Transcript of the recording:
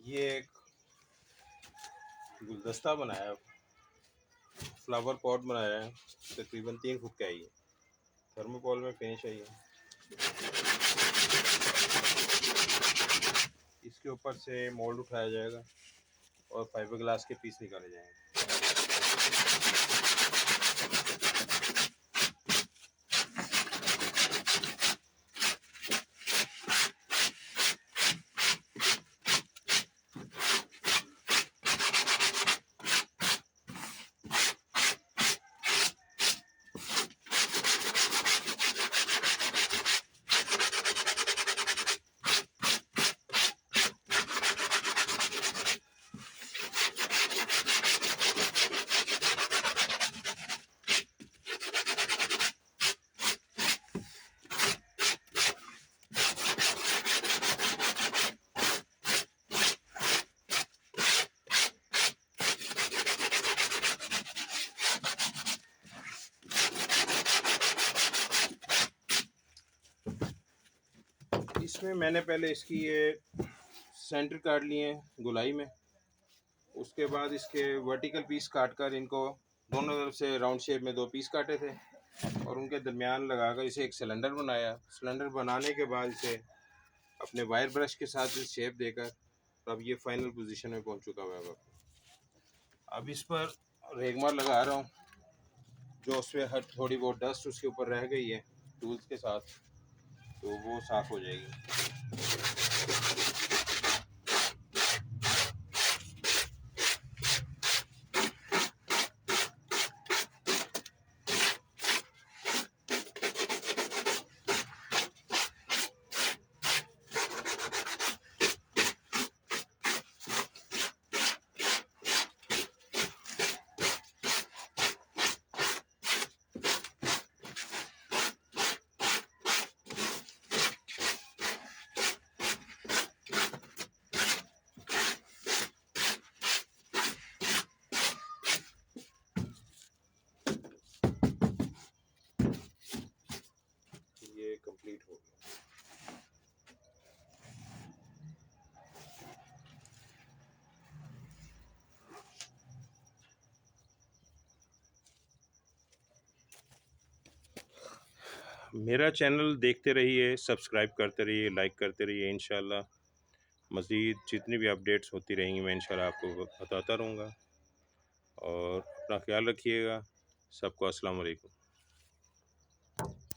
ये एक गुलदस्ता बनाया, फ्लावर पॉट बनाया है, तकरीबन 3 फुट का है ये। थर्मोकोल में फिनिश है ये। इसके ऊपर से मोल्ड उठाया जाएगा और फाइबर ग्लास के पीस निकाले जाएंगे। इसमें मैंने पहले इसकी ये सेंटर काट लिए हैं गोलाई में। उसके बाद इसके वर्टिकल पीस काट कर इनको दोनों तरफ से राउंड शेप में 2 पीस काटे थे और उनके दरमियान लगाकर इसे एक सिलेंडर बनाया। सिलेंडर बनाने के बाद इसे अपने वायर ब्रश के साथ इस शेप देकर अब ये फाइनल पोजीशन में पहुंच चुका हुआ है। अब इस पर रेगमार लगा रहा हूँ, जो उसमें हर थोड़ी बहुत डस्ट उसके ऊपर रह गई है टूल्स के साथ, तो वो साफ़ हो जाएगी। ये कंप्लीट हो गया। मेरा चैनल देखते रहिए, सब्सक्राइब करते रहिए, लाइक करते रहिए। इंशाल्लाह मज़ीद जितनी भी अपडेट्स होती रहेंगी मैं इंशाल्लाह आपको बताता रहूँगा। और अपना ख्याल रखिएगा। सबको अस्सलाम वालेकुम।